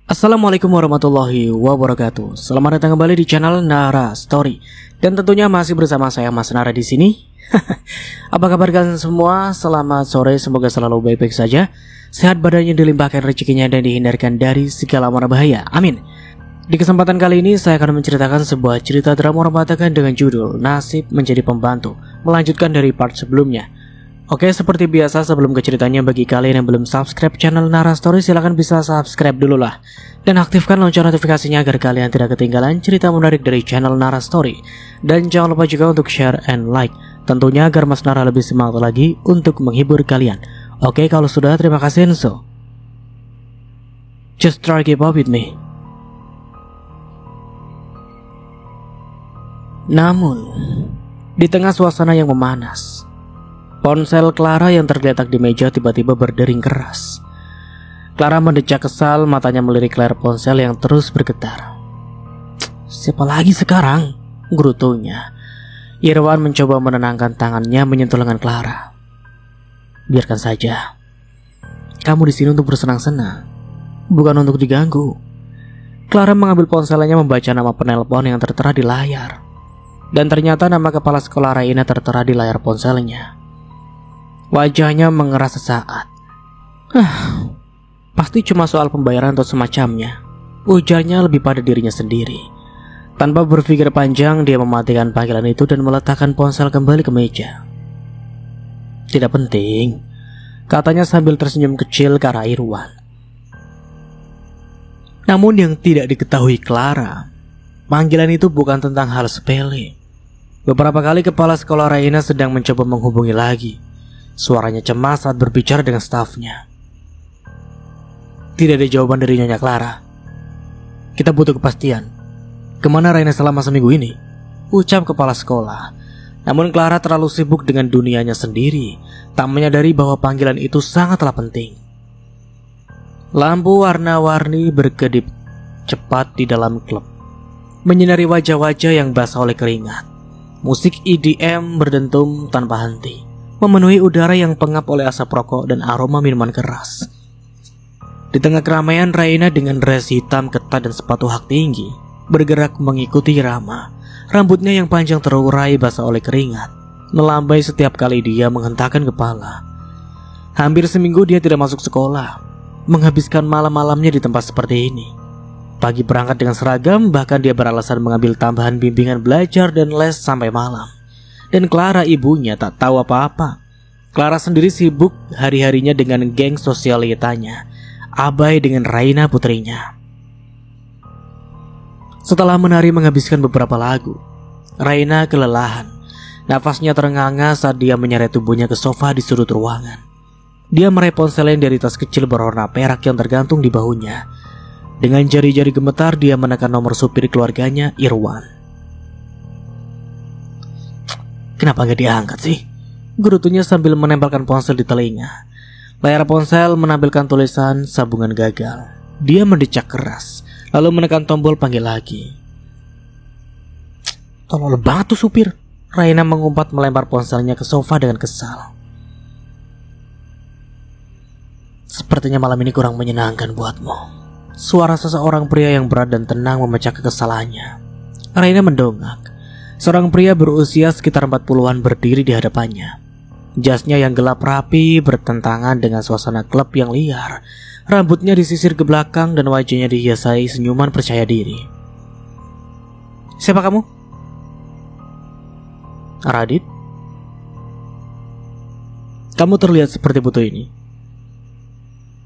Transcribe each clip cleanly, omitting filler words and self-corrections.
Assalamualaikum warahmatullahi wabarakatuh. Selamat datang kembali di channel Nara Story. Dan tentunya masih bersama saya Mas Nara di sini. Apa kabar kalian semua? Selamat sore, semoga selalu baik-baik saja. Sehat badannya, dilimpahkan rezekinya dan dihindarkan dari segala mara bahaya. Amin. Di kesempatan kali ini saya akan menceritakan sebuah cerita drama romantis dengan judul Nasib Menjadi Pembantu, melanjutkan dari part sebelumnya. Oke, seperti biasa sebelum ke ceritanya, bagi kalian yang belum subscribe channel Nara Story, silahkan bisa subscribe dulu lah. Dan aktifkan lonceng notifikasinya agar kalian tidak ketinggalan cerita menarik dari channel Nara Story. Dan jangan lupa juga untuk share and like, tentunya agar Mas Nara lebih semangat lagi untuk menghibur kalian. Oke, kalau sudah, terima kasih Enzo. Just try keep up with me. Namun, di tengah suasana yang memanas, ponsel Clara yang tergeletak di meja tiba-tiba berdering keras. Clara mendecak kesal, matanya melirik layar ponsel yang terus bergetar. Siapa lagi sekarang? Gerutunya. Irwan mencoba menenangkan tangannya menyentuh lengan Clara. Biarkan saja. Kamu di sini untuk bersenang-senang, bukan untuk diganggu. Clara mengambil ponselnya, membaca nama penelpon yang tertera di layar. Dan ternyata nama kepala sekolah Raina tertera di layar ponselnya. Wajahnya mengeras sesaat. Pasti cuma soal pembayaran atau semacamnya, ujarnya lebih pada dirinya sendiri. Tanpa berpikir panjang, dia mematikan panggilan itu dan meletakkan ponsel kembali ke meja. Tidak penting, katanya sambil tersenyum kecil ke arah Irwan. Namun yang tidak diketahui Clara, panggilan itu bukan tentang hal sepele. Beberapa kali kepala sekolah Raina sedang mencoba menghubungi lagi. Suaranya cemas saat berbicara dengan stafnya. Tidak ada jawaban dari Nyonya Clara. Kita butuh kepastian. Kemana Raina selama seminggu ini? Ucap kepala sekolah. Namun Clara terlalu sibuk dengan dunianya sendiri, tak menyadari bahwa panggilan itu sangatlah penting. Lampu warna-warni berkedip cepat di dalam klub, menyinari wajah-wajah yang basah oleh keringat. Musik EDM berdentum tanpa henti, memenuhi udara yang pengap oleh asap rokok dan aroma minuman keras. Di tengah keramaian, Raina dengan dress hitam ketat dan sepatu hak tinggi bergerak mengikuti irama. Rambutnya yang panjang terurai basah oleh keringat, melambai setiap kali dia menghentakkan kepala. Hampir seminggu dia tidak masuk sekolah, menghabiskan malam-malamnya di tempat seperti ini. Pagi berangkat dengan seragam, bahkan dia beralasan mengambil tambahan bimbingan belajar dan les sampai malam. Dan Clara ibunya tak tahu apa-apa. Clara sendiri sibuk hari-harinya dengan geng sosialitanya, abai dengan Raina putrinya. Setelah menari menghabiskan beberapa lagu, Raina kelelahan. Nafasnya terengah-engah saat dia menyeret tubuhnya ke sofa di sudut ruangan. Dia meraih ponsel dari tas kecil berwarna perak yang tergantung di bahunya. Dengan jari-jari gemetar dia menekan nomor supir keluarganya, Irwan. Kenapa gak diangkat sih? Gerutunya sambil menempelkan ponsel di telinga. Layar ponsel menampilkan tulisan sambungan gagal. Dia mendecak keras, lalu menekan tombol panggil lagi. Tolol banget tuh supir. Raina mengumpat melempar ponselnya ke sofa dengan kesal. Sepertinya malam ini kurang menyenangkan buatmu. Suara seseorang pria yang berat dan tenang memecah kekesalannya. Raina mendongak. Seorang pria berusia sekitar 40-an berdiri di hadapannya. Jasnya yang gelap rapi bertentangan dengan suasana klub yang liar. Rambutnya disisir ke belakang dan wajahnya dihiasi senyuman percaya diri. Siapa kamu? Radit? Kamu terlihat seperti butuh ini.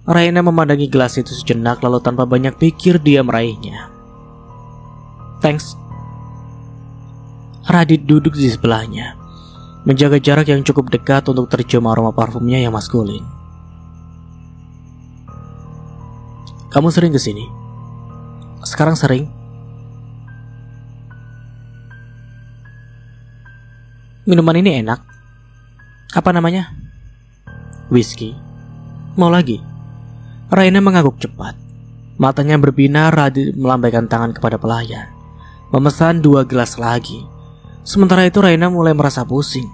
Raina memandangi gelas itu sejenak, lalu tanpa banyak pikir dia meraihnya. Thanks. Radit duduk di sebelahnya, menjaga jarak yang cukup dekat untuk tercium aroma parfumnya yang maskulin. Kamu sering kesini? Sekarang sering. Minuman ini enak. Apa namanya? Whisky. Mau lagi? Raina mengangguk cepat. Matanya berbinar. Radit melambaikan tangan kepada pelayan, memesan 2 gelas lagi. Sementara itu Raina mulai merasa pusing.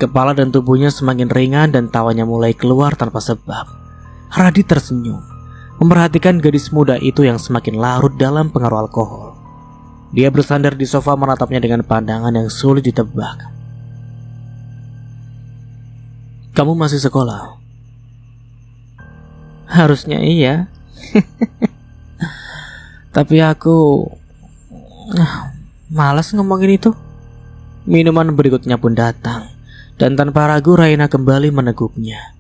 Kepala dan tubuhnya semakin ringan dan tawanya mulai keluar tanpa sebab. Radit tersenyum. memperhatikan gadis muda itu yang semakin larut dalam pengaruh alkohol. Dia bersandar di sofa menatapnya dengan pandangan yang sulit ditebak. "Kamu masih sekolah?" "Harusnya iya. Tapi aku malas ngomongin itu." Minuman berikutnya pun datang, dan tanpa ragu Raina kembali meneguknya.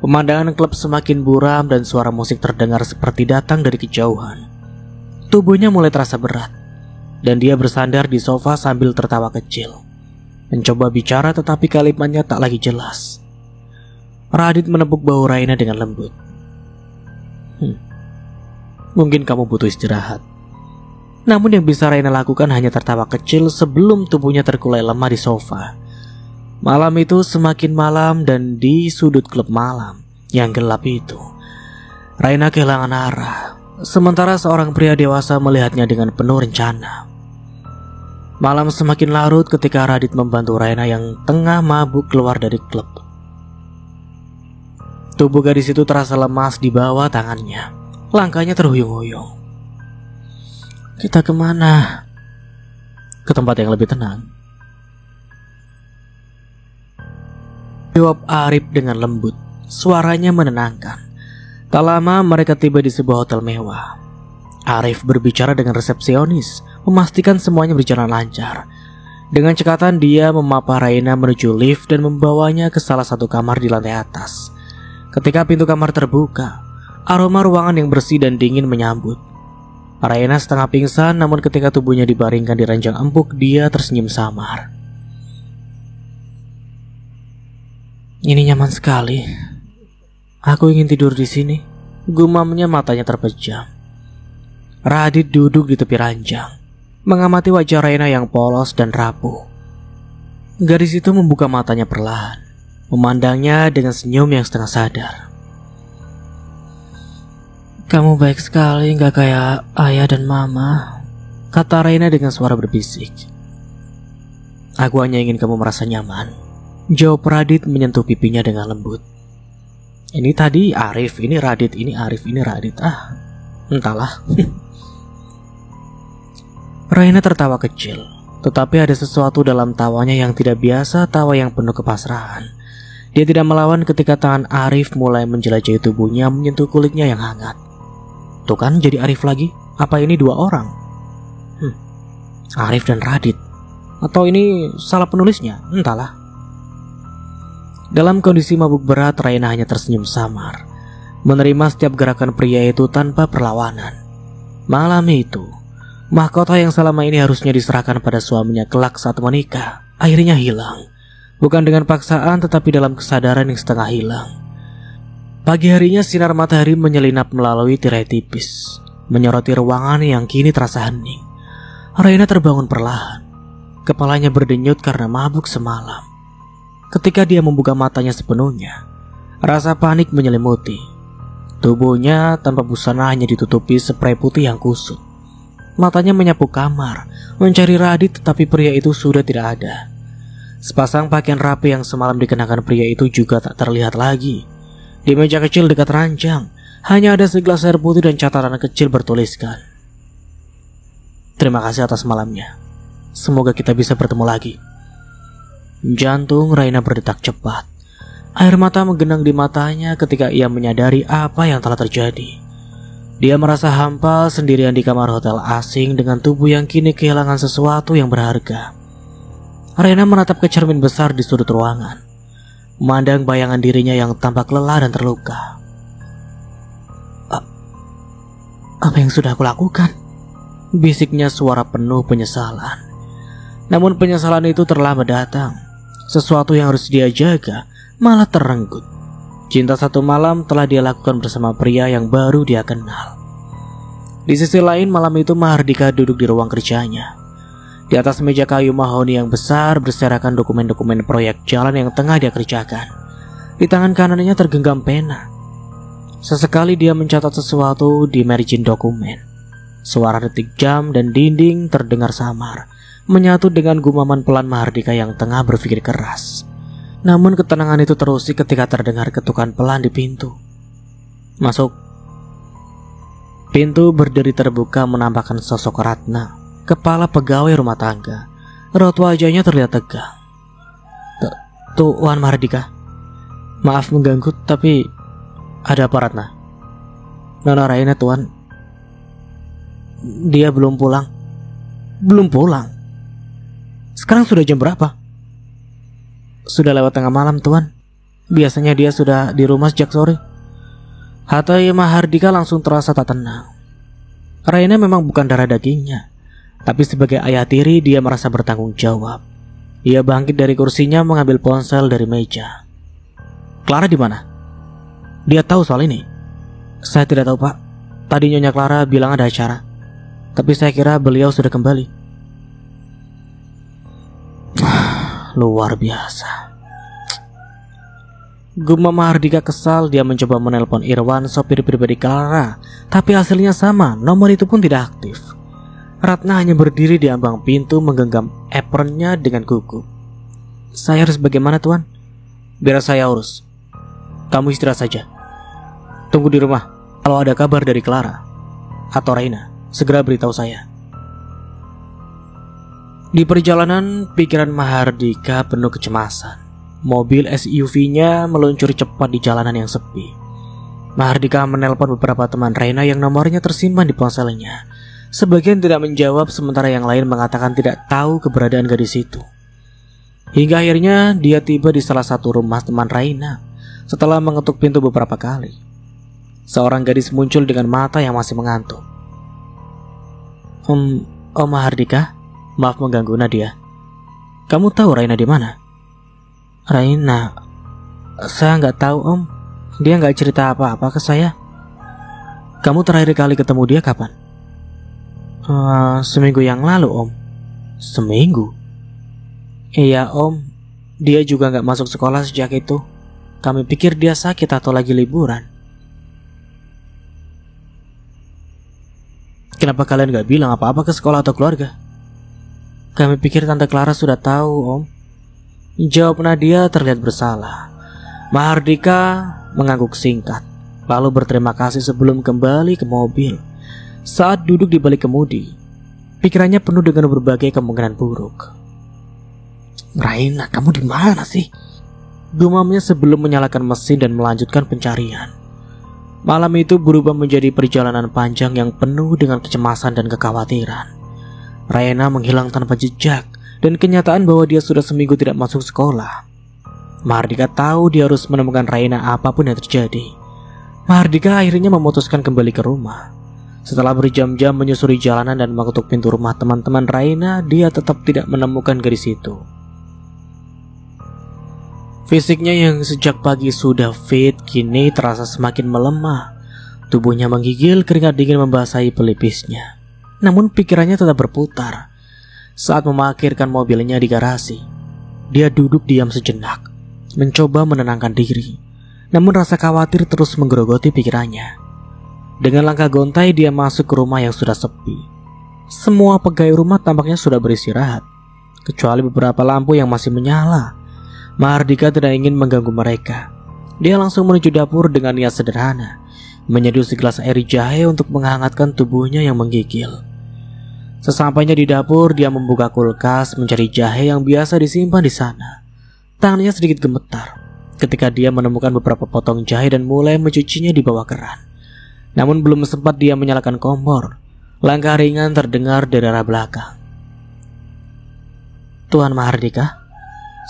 Pemandangan klub semakin buram dan suara musik terdengar seperti datang dari kejauhan. Tubuhnya mulai terasa berat, dan dia bersandar di sofa sambil tertawa kecil. Mencoba bicara tetapi kalimatnya tak lagi jelas. Radit menepuk bahu Raina dengan lembut. "Mungkin kamu butuh istirahat." Namun yang bisa Raina lakukan hanya tertawa kecil sebelum tubuhnya terkulai lemah di sofa. Malam itu semakin malam dan di sudut klub malam yang gelap itu, Raina kehilangan arah, sementara seorang pria dewasa melihatnya dengan penuh rencana. Malam semakin larut ketika Radit membantu Raina yang tengah mabuk keluar dari klub. Tubuh gadis itu terasa lemas di bawah tangannya. Langkahnya terhuyung-huyung. "Kita kemana?" "Ke tempat yang lebih tenang," jawab Arif dengan lembut. Suaranya menenangkan. Tak lama mereka tiba di sebuah hotel mewah. Arif berbicara dengan resepsionis, memastikan semuanya berjalan lancar. Dengan cekatan dia memapa Raina menuju lift dan membawanya ke salah satu kamar di lantai atas. Ketika pintu kamar terbuka, aroma ruangan yang bersih dan dingin menyambut. Raina setengah pingsan, namun ketika tubuhnya dibaringkan di ranjang empuk, dia tersenyum samar. "Ini nyaman sekali. Aku ingin tidur di sini," gumamnya matanya terpejam. Radit duduk di tepi ranjang, mengamati wajah Raina yang polos dan rapuh. Gadis itu membuka matanya perlahan, memandangnya dengan senyum yang setengah sadar. "Kamu baik sekali, gak kayak ayah dan mama," kata Raina dengan suara berbisik. "Aku hanya ingin kamu merasa nyaman," jawab Radit menyentuh pipinya dengan lembut. Ini tadi Arif, ini Radit, ini Arif, ini Radit. Entahlah. Raina tertawa kecil, tetapi ada sesuatu dalam tawanya yang tidak biasa, tawa yang penuh kepasrahan. Dia tidak melawan ketika tangan Arif mulai menjelajahi tubuhnya, menyentuh kulitnya yang hangat. Tuh kan, jadi Arif lagi. Apa ini dua orang? Arif dan Radit. Atau ini salah penulisnya? Entahlah. Dalam kondisi mabuk berat, Raina hanya tersenyum samar, menerima setiap gerakan pria itu tanpa perlawanan. Malam itu, mahkota yang selama ini harusnya diserahkan pada suaminya kelak saat menikah, akhirnya hilang. Bukan dengan paksaan, tetapi dalam kesadaran yang setengah hilang. Pagi harinya sinar matahari menyelinap melalui tirai tipis, menyoroti ruangan yang kini terasa hening. Raina terbangun perlahan. Kepalanya berdenyut karena mabuk semalam. Ketika dia membuka matanya sepenuhnya, rasa panik menyelimuti. Tubuhnya tanpa busana hanya ditutupi spray putih yang kusut. Matanya menyapu kamar, mencari Radit, tetapi pria itu sudah tidak ada. Sepasang pakaian rapi yang semalam dikenakan pria itu juga tak terlihat lagi. Di meja kecil dekat ranjang, hanya ada segelas air putih dan catatan kecil bertuliskan, "Terima kasih atas malamnya. Semoga kita bisa bertemu lagi." Jantung Raina berdetak cepat. Air mata menggenang di matanya ketika ia menyadari apa yang telah terjadi. Dia merasa hampa sendirian di kamar hotel asing dengan tubuh yang kini kehilangan sesuatu yang berharga. Raina menatap ke cermin besar di sudut ruangan, memandang bayangan dirinya yang tampak lelah dan terluka. Apa yang sudah aku lakukan? Bisiknya suara penuh penyesalan. Namun penyesalan itu terlambat datang. Sesuatu yang harus dia jaga malah terenggut. Cinta satu malam telah dia lakukan bersama pria yang baru dia kenal. Di sisi lain, malam itu Mahardika duduk di ruang kerjanya. Di atas meja kayu mahoni yang besar berserakan dokumen-dokumen proyek jalan yang tengah dia kerjakan. Di tangan kanannya tergenggam pena. Sesekali dia mencatat sesuatu di margin dokumen. Suara detik jam dan dinding terdengar samar, menyatu dengan gumaman pelan Mahardika yang tengah berpikir keras. Namun ketenangan itu terusik ketika terdengar ketukan pelan di pintu. "Masuk," Pintu berdiri terbuka menampakkan sosok Ratna, kepala pegawai rumah tangga. Raut wajahnya terlihat tegang. Tuan Mahardika, maaf mengganggu, tapi ada apa Ratna? Nona Raina tuan, dia belum pulang. Belum pulang? Sekarang sudah jam berapa? Sudah lewat tengah malam tuan. Biasanya dia sudah di rumah sejak sore. Hati Mahardika langsung terasa tak tenang. Raina memang bukan darah dagingnya, tapi sebagai ayah tiri dia merasa bertanggung jawab. Ia bangkit dari kursinya mengambil ponsel dari meja. Clara di mana? Dia tahu soal ini? Saya tidak tahu pak. Tadi Nyonya Clara bilang ada acara, tapi saya kira beliau sudah kembali. Luar biasa. Gumam Mahardika kesal. Dia mencoba menelpon Irwan, sopir pribadi Clara, tapi hasilnya sama, nomor itu pun tidak aktif. Ratna hanya berdiri di ambang pintu menggenggam apronnya dengan gugup. Saya harus bagaimana tuan? Biar saya urus. Kamu istirahat saja. Tunggu di rumah. Kalau ada kabar dari Clara atau Raina, segera beritahu saya. Di perjalanan, pikiran Mahardika penuh kecemasan. Mobil SUV-nya meluncur cepat di jalanan yang sepi. Mahardika menelpon beberapa teman Raina yang nomornya tersimpan di ponselnya. Sebagian tidak menjawab, sementara yang lain mengatakan tidak tahu keberadaan gadis itu. Hingga akhirnya dia tiba di salah satu rumah teman Raina. Setelah mengetuk pintu beberapa kali, seorang gadis muncul dengan mata yang masih mengantuk. Om Mahardika, maaf mengganggu Nadia. Kamu tahu Raina di mana? Raina, saya nggak tahu om. Dia nggak cerita apa-apa ke saya. Kamu terakhir kali ketemu dia kapan? Seminggu yang lalu om. Seminggu? Iya om. Dia juga gak masuk sekolah sejak itu. Kami pikir dia sakit atau lagi liburan. Kenapa kalian gak bilang apa-apa ke sekolah atau keluarga? Kami pikir Tante Clara sudah tahu om. Jawab Nadia terlihat bersalah. Mahardika mengangguk singkat, lalu berterima kasih sebelum kembali ke mobil. Saat duduk di balik kemudi, pikirannya penuh dengan berbagai kemungkinan buruk. Raina, kamu di mana sih? Gumamnya sebelum menyalakan mesin dan melanjutkan pencarian. Malam itu berubah menjadi perjalanan panjang yang penuh dengan kecemasan dan kekhawatiran. Raina menghilang tanpa jejak, dan kenyataan bahwa dia sudah seminggu tidak masuk sekolah. Mahardika tahu dia harus menemukan Raina apapun yang terjadi. Mahardika akhirnya memutuskan kembali ke rumah. Setelah berjam-jam menyusuri jalanan dan mengetuk pintu rumah teman-teman Raina, dia tetap tidak menemukan gadis itu. Fisiknya yang sejak pagi sudah fit, kini terasa semakin melemah. Tubuhnya menggigil, keringat dingin membasahi pelipisnya. Namun pikirannya tetap berputar. Saat memarkirkan mobilnya di garasi, dia duduk diam sejenak, mencoba menenangkan diri. Namun rasa khawatir terus menggerogoti pikirannya. Dengan langkah gontai dia masuk ke rumah yang sudah sepi. Semua pegawai rumah tampaknya sudah beristirahat, kecuali beberapa lampu yang masih menyala. Mahardika tidak ingin mengganggu mereka. Dia langsung menuju dapur dengan niat sederhana, menyeduh segelas air jahe untuk menghangatkan tubuhnya yang menggigil. Sesampainya di dapur, dia membuka kulkas mencari jahe yang biasa disimpan di sana. Tangannya sedikit gemetar ketika dia menemukan beberapa potong jahe dan mulai mencucinya di bawah keran. Namun belum sempat dia menyalakan kompor, langkah ringan terdengar dari arah belakang. Tuan Mahardika,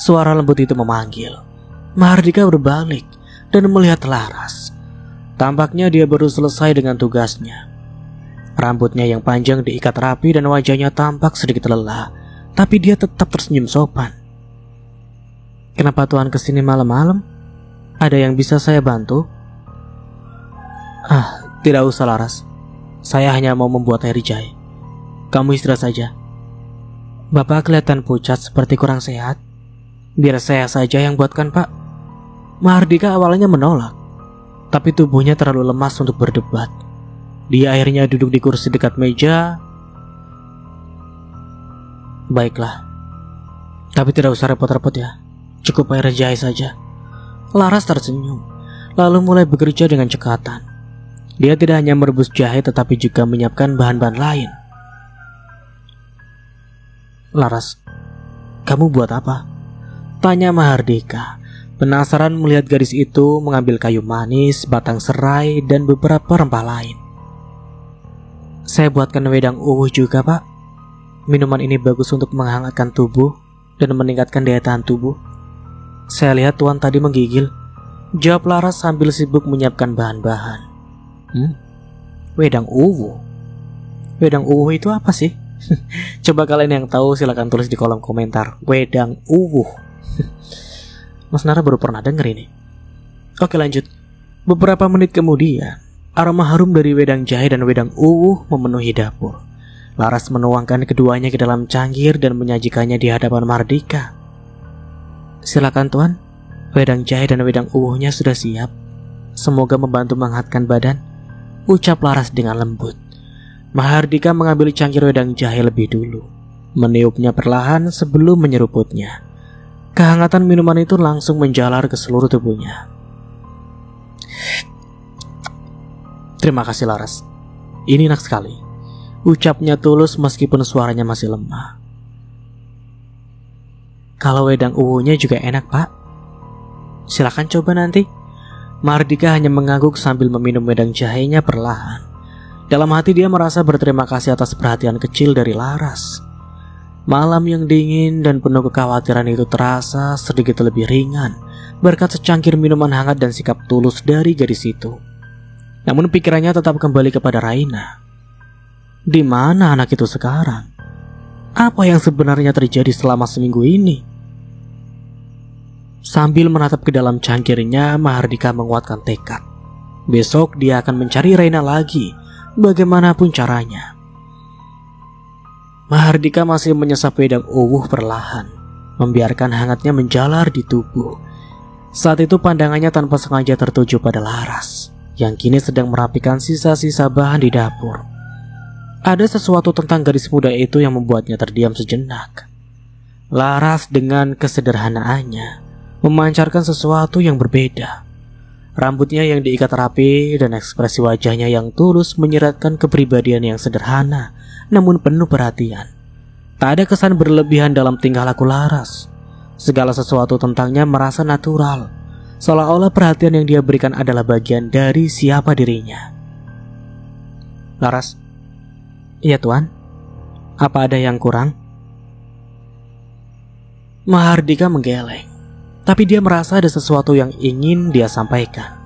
suara lembut itu memanggil. Mahardika berbalik dan melihat Laras. Tampaknya dia baru selesai dengan tugasnya. Rambutnya yang panjang diikat rapi dan wajahnya tampak sedikit lelah, tapi dia tetap tersenyum sopan. Kenapa Tuan kesini malam-malam? Ada yang bisa saya bantu? Tidak usah Laras. Saya hanya mau membuat air jahe. Kamu istirahat saja. Bapak kelihatan pucat seperti kurang sehat. Biar saya saja yang buatkan pak. Mahardika awalnya menolak, tapi tubuhnya terlalu lemas untuk berdebat. Dia akhirnya duduk di kursi dekat meja. Baiklah, tapi tidak usah repot-repot ya. Cukup air jahe saja. Laras tersenyum, lalu mulai bekerja dengan cekatan. Dia tidak hanya merebus jahe tetapi juga menyiapkan bahan-bahan lain. "Laras, kamu buat apa?" tanya Mahardika, penasaran melihat gadis itu mengambil kayu manis, batang serai, dan beberapa rempah lain. "Saya buatkan wedang uwuh juga, Pak. Minuman ini bagus untuk menghangatkan tubuh dan meningkatkan daya tahan tubuh. Saya lihat Tuan tadi menggigil," jawab Laras sambil sibuk menyiapkan bahan-bahan. Wedang uwuh? Wedang uwuh itu apa sih? Coba kalian yang tahu silakan tulis di kolom komentar. Wedang uwuh. Mas Nara baru pernah denger ini. Oke, lanjut. Beberapa menit kemudian, aroma harum dari wedang jahe dan wedang uwuh memenuhi dapur. Laras menuangkan keduanya ke dalam cangkir dan menyajikannya di hadapan Mahardika. "Silakan Tuan, wedang jahe dan wedang uwuhnya sudah siap. Semoga membantu menghangatkan badan," ucap Laras dengan lembut. Mahardika mengambil cangkir wedang jahe lebih dulu, meniupnya perlahan sebelum menyeruputnya. Kehangatan minuman itu langsung menjalar ke seluruh tubuhnya. "Terima kasih Laras, ini enak sekali," ucapnya tulus meskipun suaranya masih lemah. "Kalau wedang uwuhnya juga enak, Pak. Silakan coba nanti." Mahardika hanya mengangguk sambil meminum wedang jahenya perlahan. Dalam hati dia merasa berterima kasih atas perhatian kecil dari Laras. Malam yang dingin dan penuh kekhawatiran itu terasa sedikit lebih ringan berkat secangkir minuman hangat dan sikap tulus dari gadis itu. Namun pikirannya tetap kembali kepada Raina. Di mana anak itu sekarang? Apa yang sebenarnya terjadi selama seminggu ini? Sambil menatap ke dalam cangkirnya, Mahardika menguatkan tekad. Besok dia akan mencari Raina lagi, bagaimanapun caranya. Mahardika masih menyesap wedang uwuh perlahan, membiarkan hangatnya menjalar di tubuh. Saat itu pandangannya tanpa sengaja tertuju pada Laras, yang kini sedang merapikan sisa-sisa bahan di dapur. Ada sesuatu tentang gadis muda itu yang membuatnya terdiam sejenak. Laras dengan kesederhanaannya memancarkan sesuatu yang berbeda. Rambutnya yang diikat rapi dan ekspresi wajahnya yang tulus menyiratkan kepribadian yang sederhana namun penuh perhatian. Tak ada kesan berlebihan dalam tingkah laku Laras. Segala sesuatu tentangnya merasa natural, seolah-olah perhatian yang dia berikan adalah bagian dari siapa dirinya. "Laras." "Iya Tuan, apa ada yang kurang?" Mahardika menggeleng. Tapi dia merasa ada sesuatu yang ingin dia sampaikan.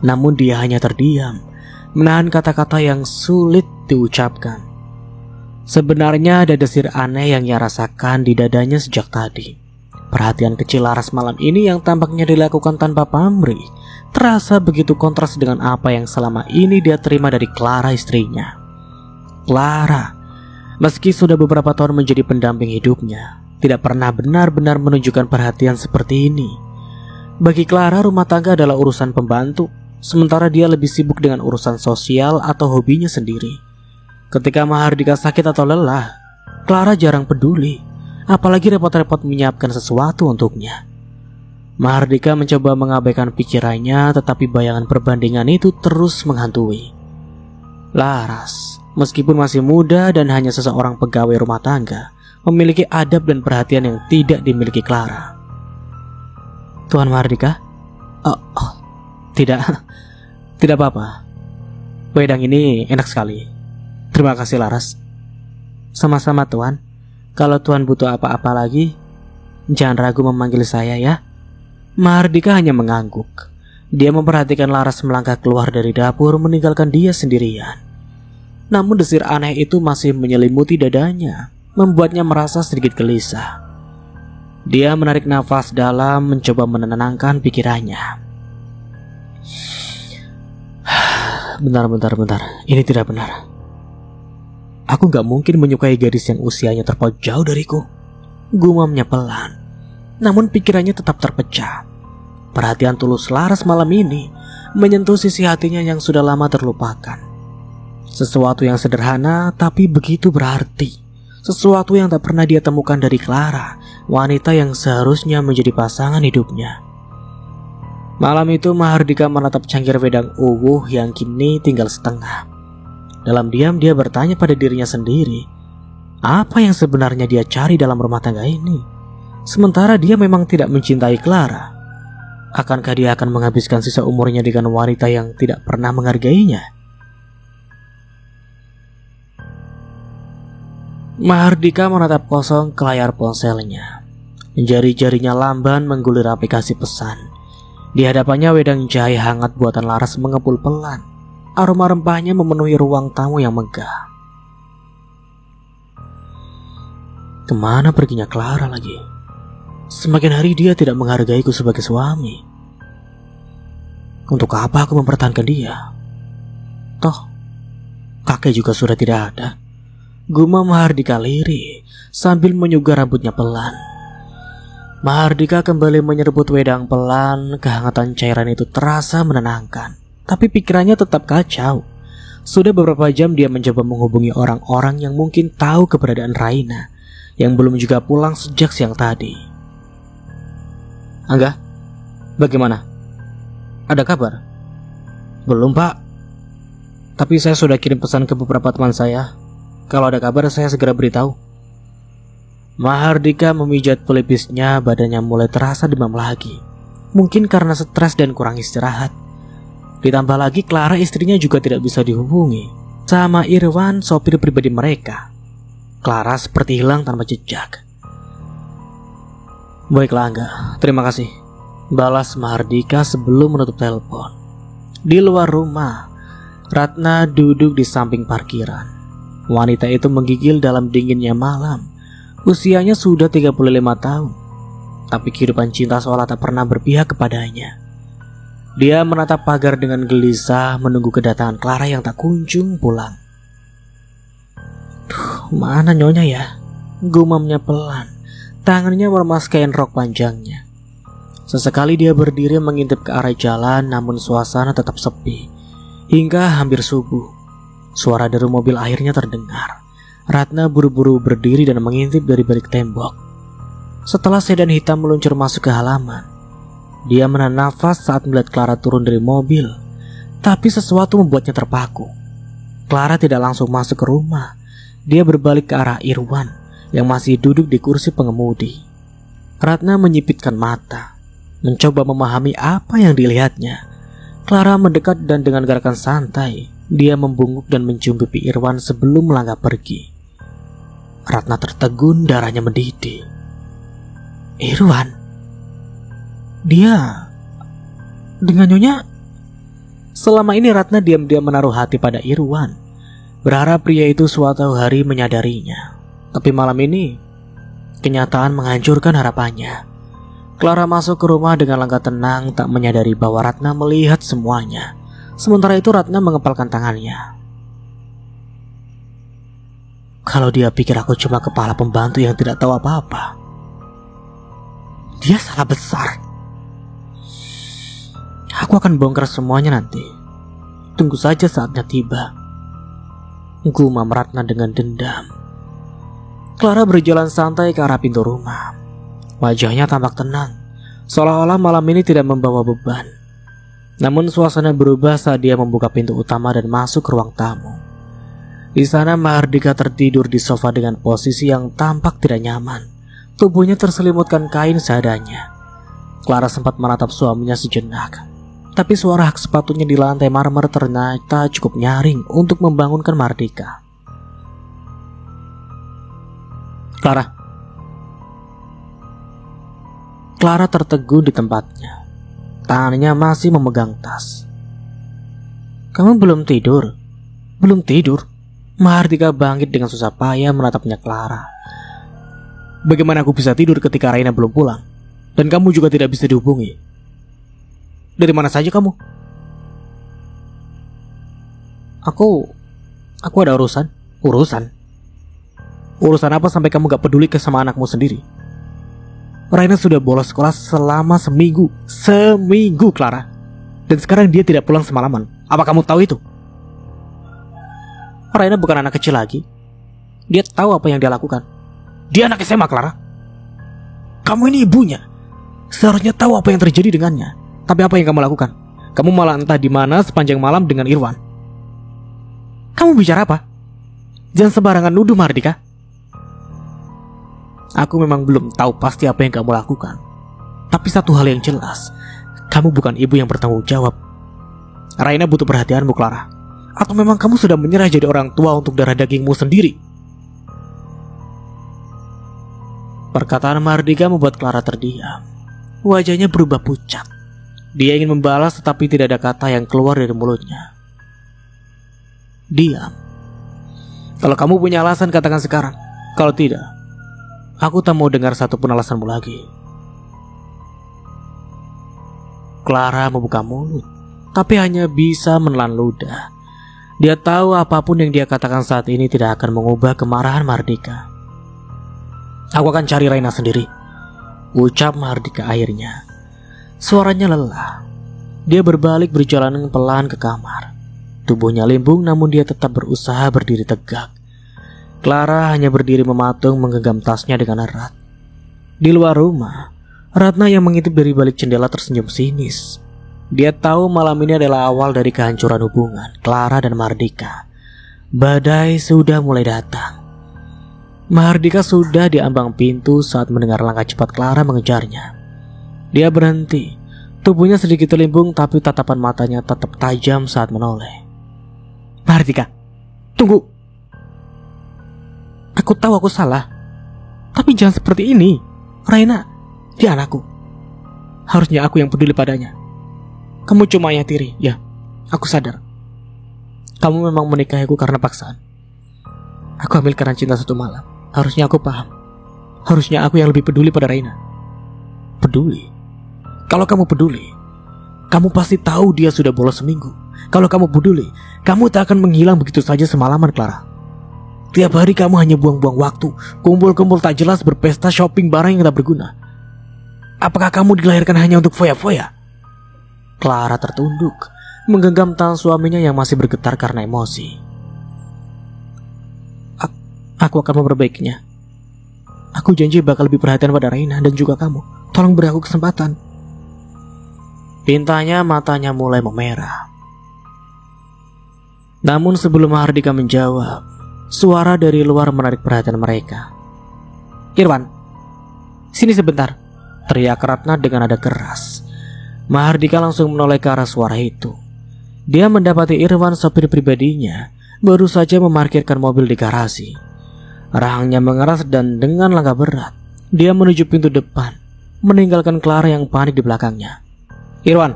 Namun dia hanya terdiam, menahan kata-kata yang sulit diucapkan. Sebenarnya ada desir aneh yang ia rasakan di dadanya sejak tadi. Perhatian kecil Laras malam ini yang tampaknya dilakukan tanpa pamrih terasa begitu kontras dengan apa yang selama ini dia terima dari Clara istrinya. Clara, meski sudah beberapa tahun menjadi pendamping hidupnya, tidak pernah benar-benar menunjukkan perhatian seperti ini. Bagi Clara, rumah tangga adalah urusan pembantu, sementara dia lebih sibuk dengan urusan sosial atau hobinya sendiri. Ketika Mahardika sakit atau lelah, Clara jarang peduli, apalagi repot-repot menyiapkan sesuatu untuknya. Mahardika mencoba mengabaikan pikirannya, tetapi bayangan perbandingan itu terus menghantui. Laras, meskipun masih muda dan hanya seseorang pegawai rumah tangga, memiliki adab dan perhatian yang tidak dimiliki Clara. "Tuan Mahardika?" Tidak apa-apa. Wedang ini enak sekali. Terima kasih Laras." "Sama-sama Tuan. Kalau Tuan butuh apa-apa lagi, jangan ragu memanggil saya ya." Mahardika hanya mengangguk. Dia memperhatikan Laras melangkah keluar dari dapur meninggalkan dia sendirian. Namun desir aneh itu masih menyelimuti dadanya, membuatnya merasa sedikit gelisah. Dia menarik nafas dalam mencoba menenangkan pikirannya. Bentar. Ini tidak benar. Aku gak mungkin menyukai gadis yang usianya terpaut jauh dariku. Gumamnya pelan. Namun pikirannya tetap terpecah. Perhatian tulus Laras malam ini menyentuh sisi hatinya yang sudah lama terlupakan. Sesuatu yang sederhana tapi begitu berarti. Sesuatu yang tak pernah dia temukan dari Clara, wanita yang seharusnya menjadi pasangan hidupnya. Malam itu Mahardika menatap cangkir wedang uwuh yang kini tinggal setengah. Dalam diam dia bertanya pada dirinya sendiri, apa yang sebenarnya dia cari dalam rumah tangga ini? Sementara dia memang tidak mencintai Clara. Akankah dia akan menghabiskan sisa umurnya dengan wanita yang tidak pernah menghargainya? Mahardika menatap kosong ke layar ponselnya. Jari-jarinya lamban menggulir aplikasi pesan. Di hadapannya wedang jahe hangat buatan Laras mengepul pelan. Aroma rempahnya memenuhi ruang tamu yang megah. Kemana perginya Clara lagi? Semakin hari dia tidak menghargaiku sebagai suami. Untuk apa aku mempertahankan dia? Toh, kakek juga sudah tidak ada. Gumam Mahardika lirih sambil menyugar rambutnya pelan. Mahardika kembali menyerbut wedang pelan. Kehangatan cairan itu terasa menenangkan, tapi pikirannya tetap kacau. Sudah beberapa jam dia mencoba menghubungi orang-orang yang mungkin tahu keberadaan Raina, yang belum juga pulang sejak siang tadi. Angga, bagaimana? Ada kabar? Belum, Pak. Tapi saya sudah kirim pesan ke beberapa teman saya. Kalau ada kabar saya segera beritahu. Mahardika memijat pelipisnya, badannya mulai terasa demam lagi. Mungkin karena stres dan kurang istirahat. Ditambah lagi Clara istrinya juga tidak bisa dihubungi. Sama Irwan, sopir pribadi mereka. Clara seperti hilang tanpa jejak. Baiklah Angga, terima kasih, balas Mahardika sebelum menutup telepon. Di luar rumah, Ratna duduk di samping parkiran. Wanita itu menggigil dalam dinginnya malam. Usianya sudah 35 tahun, tapi kehidupan cinta seolah tak pernah berpihak kepadanya. Dia menatap pagar dengan gelisah, menunggu kedatangan Clara yang tak kunjung pulang. Mana nyonya ya? Gumamnya pelan. Tangannya meremas kain rok panjangnya. Sesekali dia berdiri mengintip ke arah jalan, namun suasana tetap sepi. Hingga hampir subuh, suara deru mobil akhirnya terdengar. Ratna buru-buru berdiri dan mengintip dari balik tembok. Setelah sedan hitam meluncur masuk ke halaman, dia menahan nafas saat melihat Clara turun dari mobil. Tapi sesuatu membuatnya terpaku. Clara tidak langsung masuk ke rumah. Dia berbalik ke arah Irwan yang masih duduk di kursi pengemudi. Ratna menyipitkan mata, mencoba memahami apa yang dilihatnya. Clara mendekat dan dengan gerakan santai, dia membungkuk dan mencium pipi Irwan sebelum melangkah pergi. Ratna tertegun, darahnya mendidih. Irwan? Dia dengan nyonya? Selama ini Ratna diam-diam menaruh hati pada Irwan, berharap pria itu suatu hari menyadarinya. Tapi malam ini, kenyataan menghancurkan harapannya. Clara masuk ke rumah dengan langkah tenang, tak menyadari bahwa Ratna melihat semuanya. Sementara itu Ratna mengepalkan tangannya. Kalau dia pikir aku cuma kepala pembantu yang tidak tahu apa-apa, dia salah besar. Aku akan bongkar semuanya nanti. Tunggu saja saatnya tiba. Gumam Ratna dengan dendam. Clara berjalan santai ke arah pintu rumah. Wajahnya tampak tenang, seolah-olah malam ini tidak membawa beban. Namun suasana berubah saat dia membuka pintu utama dan masuk ke ruang tamu. Di sana Mahardika tertidur di sofa dengan posisi yang tampak tidak nyaman. Tubuhnya terselimutkan kain seadanya. Clara sempat menatap suaminya sejenak, tapi suara hak sepatunya di lantai marmer ternyata cukup nyaring untuk membangunkan Mahardika. Clara tertegun di tempatnya. Tangannya masih memegang tas. Kamu belum tidur? Belum tidur? Mahardika bangkit dengan susah payah menatapnya Clara. Bagaimana aku bisa tidur ketika Raina belum pulang? Dan kamu juga tidak bisa dihubungi. Dari mana saja kamu? Aku ada urusan. Urusan? Urusan apa sampai kamu gak peduli sama anakmu sendiri? Raina sudah bolos sekolah selama seminggu. Seminggu, Clara. Dan sekarang dia tidak pulang semalaman. Apa kamu tahu itu? Raina bukan anak kecil lagi. Dia tahu apa yang dia lakukan. Dia anak SMA, Clara. Kamu ini ibunya. Seharusnya tahu apa yang terjadi dengannya. Tapi apa yang kamu lakukan? Kamu malah entah di mana sepanjang malam dengan Irwan. Kamu bicara apa? Jangan sembarangan nuduh, Mardika. Aku memang belum tahu pasti apa yang kamu lakukan. Tapi satu hal yang jelas, kamu bukan ibu yang bertanggung jawab. Raina butuh perhatianmu, Clara. Atau memang kamu sudah menyerah jadi orang tua untuk darah dagingmu sendiri? Perkataan Mardika membuat Clara terdiam. Wajahnya berubah pucat. Dia ingin membalas tetapi tidak ada kata yang keluar dari mulutnya. Diam. Kalau kamu punya alasan katakan sekarang. Kalau tidak, aku tak mau dengar satupun alasanmu lagi. Clara membuka mulut, tapi hanya bisa menelan ludah. Dia tahu apapun yang dia katakan saat ini tidak akan mengubah kemarahan Mardika. Aku akan cari Raina sendiri, ucap Mardika akhirnya. Suaranya lelah. Dia berbalik berjalan pelan ke kamar. Tubuhnya limbung namun dia tetap berusaha berdiri tegak. Clara hanya berdiri mematung menggenggam tasnya dengan erat. Di luar rumah, Ratna yang mengintip dari balik jendela tersenyum sinis. Dia tahu malam ini adalah awal dari kehancuran hubungan Clara dan Mardika. Badai sudah mulai datang. Mardika sudah di ambang pintu saat mendengar langkah cepat Clara mengejarnya. Dia berhenti. Tubuhnya sedikit limbung tapi tatapan matanya tetap tajam saat menoleh. Mardika, tunggu. Aku tahu aku salah. Tapi jangan seperti ini. Raina, dia anakku. Harusnya aku yang peduli padanya. Kamu cuma ayah tiri, ya. Aku sadar. Kamu memang menikahiku karena paksaan. Aku hamil karena cinta satu malam. Harusnya aku paham. Harusnya aku yang lebih peduli pada Raina. Peduli? Kalau kamu peduli, kamu pasti tahu dia sudah bolos seminggu. Kalau kamu peduli, kamu tak akan menghilang begitu saja semalaman, Clara. Tiap hari kamu hanya buang-buang waktu, kumpul-kumpul tak jelas, berpesta, shopping barang yang tak berguna. Apakah kamu dilahirkan hanya untuk foya-foya? Clara tertunduk, menggenggam tangan suaminya yang masih bergetar karena emosi. Aku akan memperbaikinya. Aku janji bakal lebih perhatian pada Raina dan juga kamu. Tolong beri aku kesempatan. Pintanya matanya mulai memerah. Namun sebelum Mardika menjawab, suara dari luar menarik perhatian mereka. Irwan, sini sebentar, teriak Ratna dengan nada keras. Mardika langsung menoleh ke arah suara itu. Dia mendapati Irwan, sopir pribadinya, baru saja memarkirkan mobil di garasi. Rahangnya mengeras dan dengan langkah berat, dia menuju pintu depan, meninggalkan Clara yang panik di belakangnya. Irwan,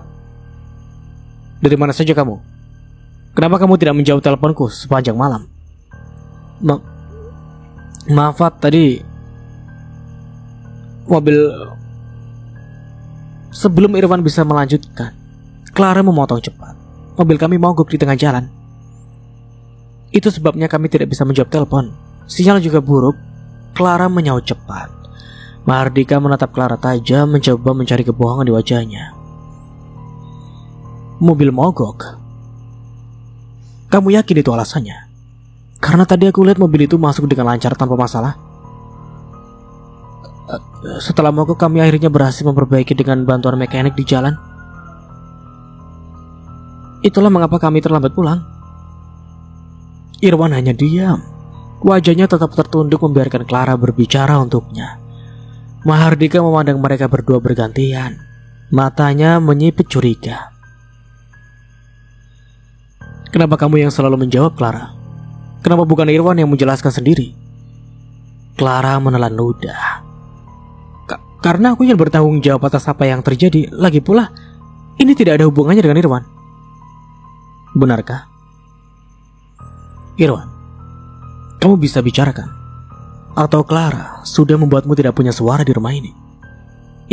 dari mana saja kamu? Kenapa kamu tidak menjawab teleponku sepanjang malam? Maaf, tadi mobil. Sebelum Irwan bisa melanjutkan, Clara memotong cepat. Mobil kami mogok di tengah jalan. Itu sebabnya kami tidak bisa menjawab telepon. Sinyal juga buruk. Clara menyaut cepat. Mardika menatap Clara tajam, mencoba mencari kebohongan di wajahnya. Mobil mogok? Kamu yakin itu alasannya? Karena tadi aku lihat mobil itu masuk dengan lancar tanpa masalah. Setelah mogok kami akhirnya berhasil memperbaiki dengan bantuan mekanik di jalan. Itulah mengapa kami terlambat pulang. Irwan hanya diam. Wajahnya tetap tertunduk membiarkan Clara berbicara untuknya. Mahardika memandang mereka berdua bergantian. Matanya menyipit curiga. Kenapa kamu yang selalu menjawab, Clara? Kenapa bukan Irwan yang menjelaskan sendiri? Clara menelan ludah. Karena aku ingin bertanggung jawab atas apa yang terjadi. Lagi pula, ini tidak ada hubungannya dengan Irwan. Benarkah? Irwan, kamu bisa bicarakan? Atau Clara sudah membuatmu tidak punya suara di rumah ini?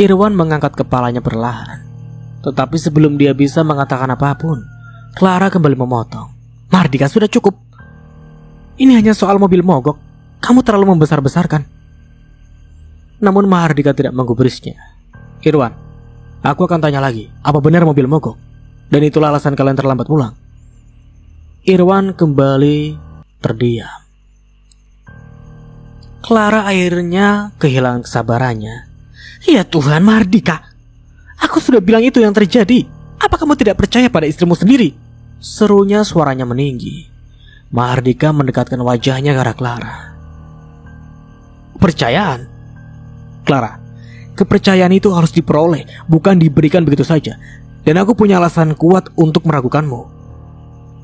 Irwan mengangkat kepalanya perlahan. Tetapi sebelum dia bisa mengatakan apapun, Clara kembali memotong. Mardika, sudah cukup. Ini hanya soal mobil mogok. Kamu terlalu membesar-besarkan. Namun Mardika tidak menggubrisnya. Irwan, aku akan tanya lagi. Apa benar mobil mogok? Dan itulah alasan kalian terlambat pulang? Irwan kembali terdiam. Clara akhirnya kehilangan kesabarannya. Ya Tuhan, Mardika, Aku sudah bilang itu yang terjadi. Apa kamu tidak percaya pada istrimu sendiri? Serunya suaranya meninggi. Mahardika mendekatkan wajahnya ke arah Clara. Kepercayaan? Clara, kepercayaan itu harus diperoleh, bukan diberikan begitu saja. Dan aku punya alasan kuat untuk meragukanmu.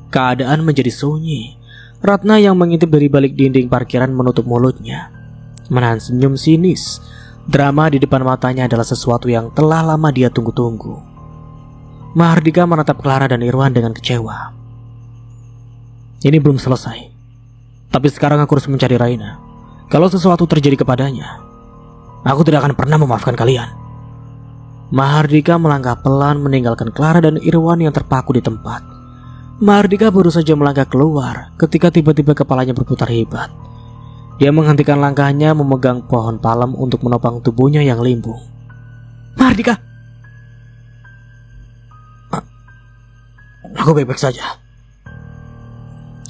Keadaan menjadi sunyi. Ratna yang mengintip dari balik dinding parkiran menutup mulutnya, menahan senyum sinis. Drama di depan matanya adalah sesuatu yang telah lama dia tunggu-tunggu. Mahardika menatap Clara dan Irwan dengan kecewa. Ini belum selesai. Tapi sekarang aku harus mencari Raina. Kalau sesuatu terjadi kepadanya, aku tidak akan pernah memaafkan kalian. Mahardika melangkah pelan meninggalkan Clara dan Irwan yang terpaku di tempat. Mahardika baru saja melangkah keluar ketika tiba-tiba kepalanya berputar hebat. Dia menghentikan langkahnya memegang pohon palem untuk menopang tubuhnya yang limbung. Mahardika! Aku baik-baik saja.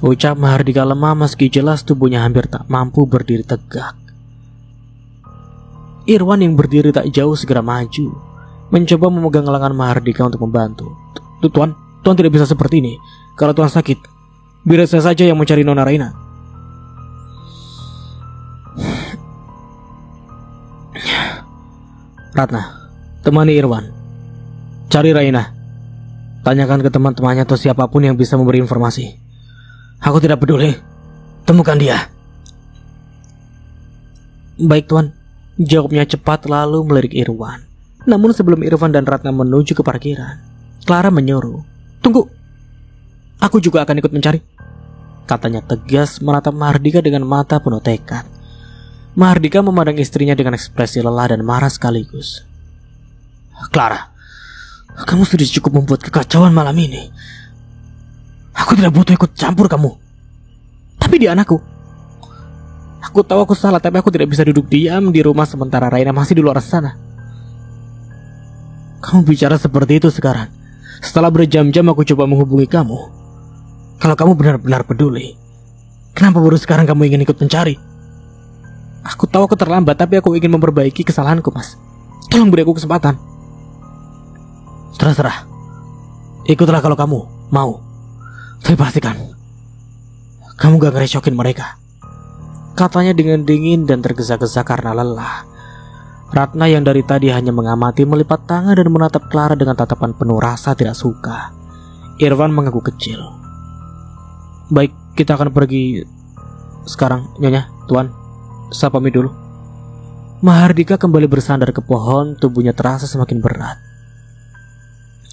Ucap Mahardika lemah meski jelas tubuhnya hampir tak mampu berdiri tegak. Irwan yang berdiri tak jauh segera maju, mencoba memegang lengan Mahardika untuk membantu. Tuan tidak bisa seperti ini. Kalau Tuan sakit, biar saya saja yang mencari Nona Raina. Ratna, temani Irwan. Cari Raina. Tanyakan ke teman-temannya atau siapapun yang bisa memberi informasi. Aku tidak peduli. Temukan dia. Baik Tuan, jawabnya cepat lalu melirik Irwan. Namun sebelum Irwan dan Ratna menuju ke parkiran, Clara menyuruh, "Tunggu. Aku juga akan ikut mencari," katanya tegas menatap Mahardika dengan mata penuh tekad. Mahardika memandang istrinya dengan ekspresi lelah dan marah sekaligus. Clara, kamu sudah cukup membuat kekacauan malam ini. Aku tidak butuh ikut campur kamu. Tapi dia anakku. Aku tahu aku salah, tapi aku tidak bisa duduk diam di rumah sementara Raina masih di luar sana. Kamu bicara seperti itu sekarang, setelah berjam-jam aku coba menghubungi kamu. Kalau kamu benar-benar peduli, kenapa baru sekarang kamu ingin ikut mencari? Aku tahu aku terlambat, tapi aku ingin memperbaiki kesalahanku, Mas. Tolong beri aku kesempatan. Terserah. Ikutlah kalau kamu mau. Tapi pastikan kamu gak ngerecokin mereka, katanya dengan dingin dan tergesa-gesa karena lelah. Ratna yang dari tadi hanya mengamati melipat tangan dan menatap Clara dengan tatapan penuh rasa tidak suka. Irwan mengangguk kecil. Baik, kita akan pergi sekarang, Nyonya, Tuan. Saya pamit dulu. Mahardika kembali bersandar ke pohon, tubuhnya terasa semakin berat.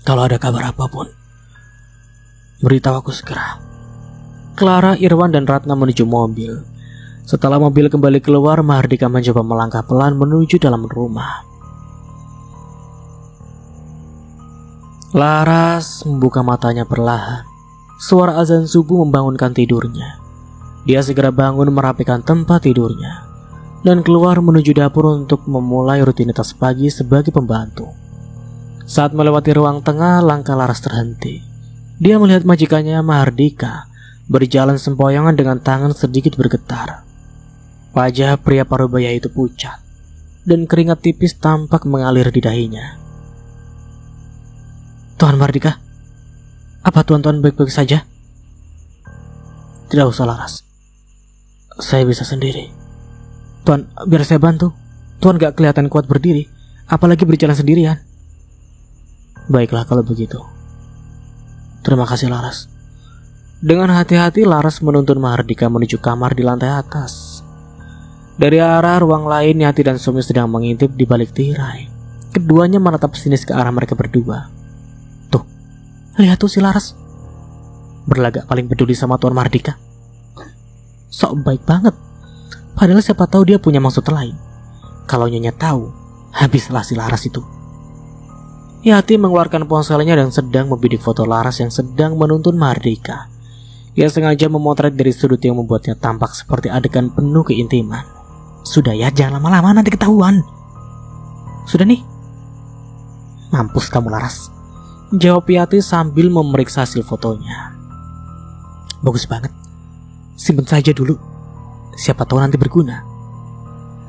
Kalau ada kabar apapun, beritahu aku segera. Clara, Irwan, dan Ratna menuju mobil. Setelah mobil kembali keluar, Mahardika mencoba melangkah pelan menuju dalam rumah. Laras membuka matanya perlahan. Suara azan subuh membangunkan tidurnya. Dia segera bangun merapikan tempat tidurnya dan keluar menuju dapur untuk memulai rutinitas pagi sebagai pembantu. Saat melewati ruang tengah, langkah Laras terhenti. Dia melihat majikannya Mahardika berjalan sempoyongan dengan tangan sedikit bergetar. Wajah pria parubaya itu pucat dan keringat tipis tampak mengalir di dahinya. Tuan Mahardika, apa tuan-tuan baik-baik saja? Tidak usah Laras, saya bisa sendiri. Tuan, biar saya bantu. Tuan gak kelihatan kuat berdiri, apalagi berjalan sendirian. Baiklah kalau begitu. Terima kasih Laras. Dengan hati-hati Laras menuntun Mahardika menuju kamar di lantai atas. Dari arah ruang lain, Yati dan Sumi sedang mengintip di balik tirai. Keduanya menatap sinis ke arah mereka berdua. Tuh, lihat tuh si Laras, berlagak paling peduli sama Tuan Mahardika. Sok baik banget. Padahal siapa tahu dia punya maksud lain. Kalau Nyonya tahu, habislah si Laras itu. Yati mengeluarkan ponselnya dan sedang membidik foto Laras yang sedang menuntun Mahardika. Ia sengaja memotret dari sudut yang membuatnya tampak seperti adegan penuh keintiman. Sudah ya, jangan lama-lama nanti ketahuan. Sudah nih. Mampus kamu Laras, jawab Yati sambil memeriksa hasil fotonya. Bagus banget. Simpen saja dulu. Siapa tahu nanti berguna.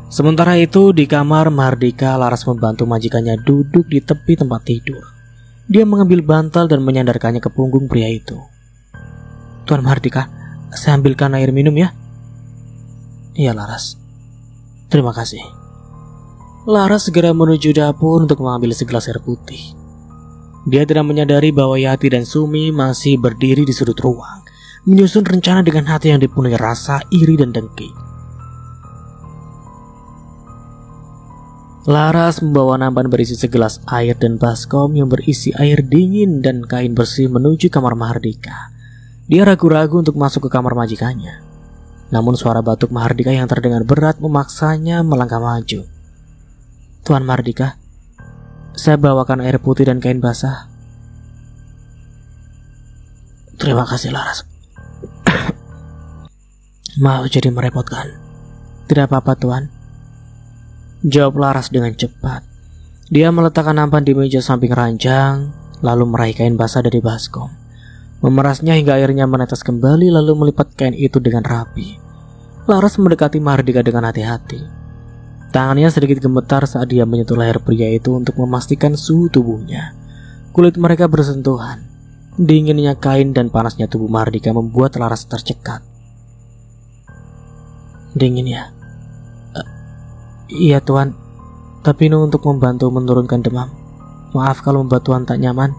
Sementara itu di kamar Mahardika, Laras membantu majikannya duduk di tepi tempat tidur. Dia mengambil bantal dan menyandarkannya ke punggung pria itu. "Tuan Mahardika, saya ambilkan air minum ya." "Iya Laras, terima kasih." Laras segera menuju dapur untuk mengambil segelas air putih. Dia tidak menyadari bahwa Yati dan Sumi masih berdiri di sudut ruang, menyusun rencana dengan hati yang dipenuhi rasa iri dan dengki. Laras membawa nampan berisi segelas air dan baskom yang berisi air dingin dan kain bersih menuju kamar Mahardika. Dia ragu-ragu untuk masuk ke kamar majikannya. Namun suara batuk Mahardika yang terdengar berat memaksanya melangkah maju. "Tuan Mahardika, saya bawakan air putih dan kain basah." "Terima kasih Laras." "Maaf jadi merepotkan." "Tidak apa-apa Tuan," jawab Laras dengan cepat. Dia meletakkan nampan di meja samping ranjang, lalu meraih kain basah dari baskom. Memerasnya hingga airnya menetes kembali, lalu melipat kain itu dengan rapi. Laras mendekati Mahardika dengan hati-hati. Tangannya sedikit gemetar saat dia menyentuh leher pria itu untuk memastikan suhu tubuhnya. Kulit mereka bersentuhan. Dinginnya kain dan panasnya tubuh Mahardika membuat Laras tercekat. "Dingin ya?" "Iya Tuan, tapi ini untuk membantu menurunkan demam. Maaf kalau membuat Tuan tak nyaman."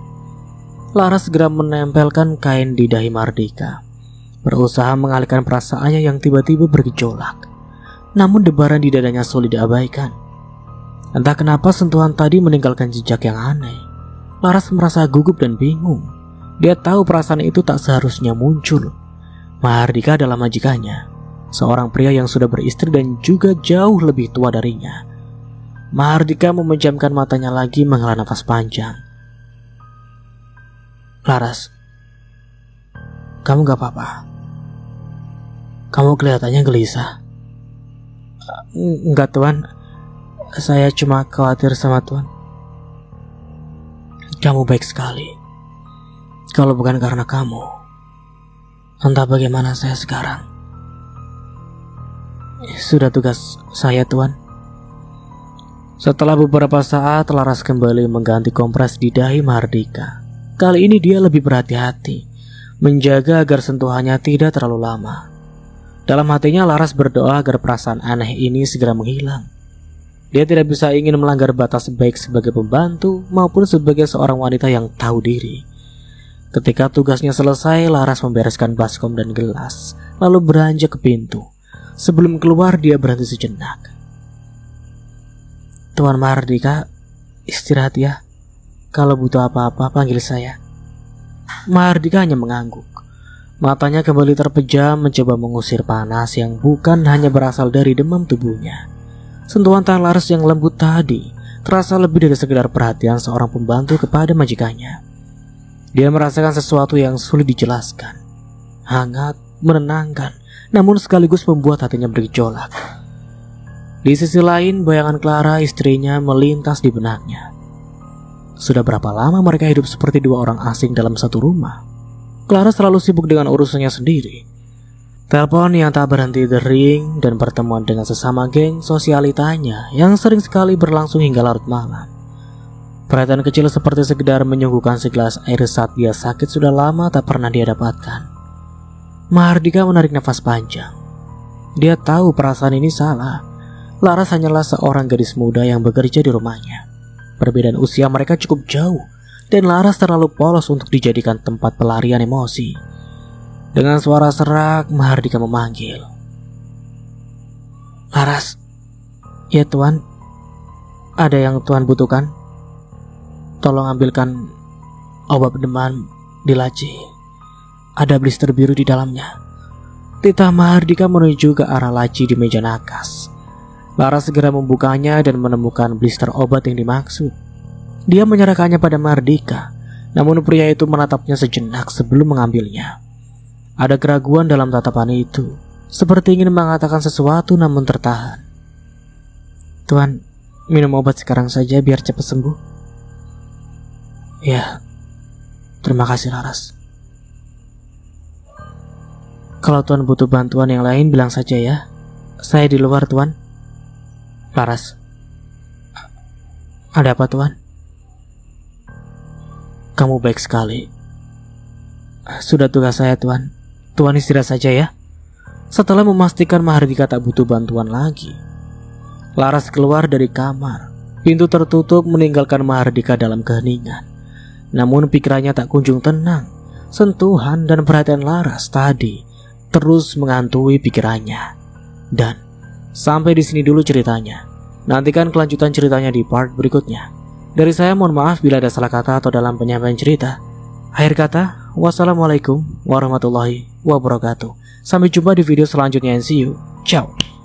Laras segera menempelkan kain di dahi Mahardika, berusaha mengalihkan perasaannya yang tiba-tiba bergejolak. Namun debaran di dadanya sulit diabaikan. Entah kenapa sentuhan tadi meninggalkan jejak yang aneh. Laras merasa gugup dan bingung. Dia tahu perasaan itu tak seharusnya muncul. Mahardika adalah majikannya, seorang pria yang sudah beristri dan juga jauh lebih tua darinya. Mahardika memejamkan matanya lagi menghela nafas panjang. "Laras, kamu gak apa-apa? Kamu kelihatannya gelisah." "Enggak Tuan, saya cuma khawatir sama Tuan." "Kamu baik sekali. Kalau bukan karena kamu, entah bagaimana saya sekarang." "Sudah tugas saya Tuan." Setelah beberapa saat, Laras kembali mengganti kompres di dahi Mahardika. Kali ini dia lebih berhati-hati, menjaga agar sentuhannya tidak terlalu lama. Dalam hatinya Laras berdoa agar perasaan aneh ini segera menghilang. Dia tidak bisa ingin melanggar batas baik sebagai pembantu maupun sebagai seorang wanita yang tahu diri. Ketika tugasnya selesai, Laras membereskan baskom dan gelas, lalu beranjak ke pintu. Sebelum keluar, dia berhenti sejenak. "Tuan Mahardika, istirahat ya. Kalau butuh apa-apa, panggil saya." Mahardika hanya mengangguk. Matanya kembali terpejam mencoba mengusir panas yang bukan hanya berasal dari demam tubuhnya. Sentuhan tangan Laras yang lembut tadi terasa lebih dari sekedar perhatian seorang pembantu kepada majikannya. Dia merasakan sesuatu yang sulit dijelaskan. Hangat, menenangkan, namun sekaligus membuat hatinya bergejolak. Di sisi lain, bayangan Clara, istrinya, melintas di benaknya. Sudah berapa lama mereka hidup seperti dua orang asing dalam satu rumah? Clara selalu sibuk dengan urusannya sendiri. Telepon yang tak berhenti dering dan pertemuan dengan sesama geng sosialitanya yang sering sekali berlangsung hingga larut malam. Perhatian kecil seperti sekedar menyuguhkan segelas air saat dia sakit sudah lama tak pernah dia dapatkan. Mahardika menarik nafas panjang. Dia tahu perasaan ini salah. Laras hanyalah seorang gadis muda yang bekerja di rumahnya. Perbedaan usia mereka cukup jauh, dan Laras terlalu polos untuk dijadikan tempat pelarian emosi. Dengan suara serak, Mahardika memanggil. "Laras." "Ya Tuan, ada yang Tuan butuhkan? Tolong ambilkan obat demam di laci. Ada blister biru di dalamnya." Titah Mahardika menuju ke arah laci di meja nakas. Laras segera membukanya dan menemukan blister obat yang dimaksud. Dia menyerahkannya pada Mahardika, namun pria itu menatapnya sejenak sebelum mengambilnya. Ada keraguan dalam tatapan itu, seperti ingin mengatakan sesuatu namun tertahan. "Tuan, minum obat sekarang saja biar cepat sembuh." "Ya, terima kasih Laras. Kalau Tuan butuh bantuan yang lain bilang saja ya. Saya di luar Tuan." Laras, ada apa Tuan? Kamu baik sekali. Sudah tugas saya Tuan. Tuan istirahat saja ya. Setelah memastikan Mahardika tak butuh bantuan lagi, Laras keluar dari kamar. Pintu tertutup meninggalkan Mahardika dalam keheningan. Namun pikirannya tak kunjung tenang. Sentuhan dan perhatian Laras tadi terus menghantui pikirannya. Dan sampai di sini dulu ceritanya. Nantikan kelanjutan ceritanya di part berikutnya. Dari saya mohon maaf bila ada salah kata atau dalam penyampaian cerita. Akhir kata, wassalamualaikum warahmatullahi wabarakatuh. Sampai jumpa di video selanjutnya and see you. Ciao.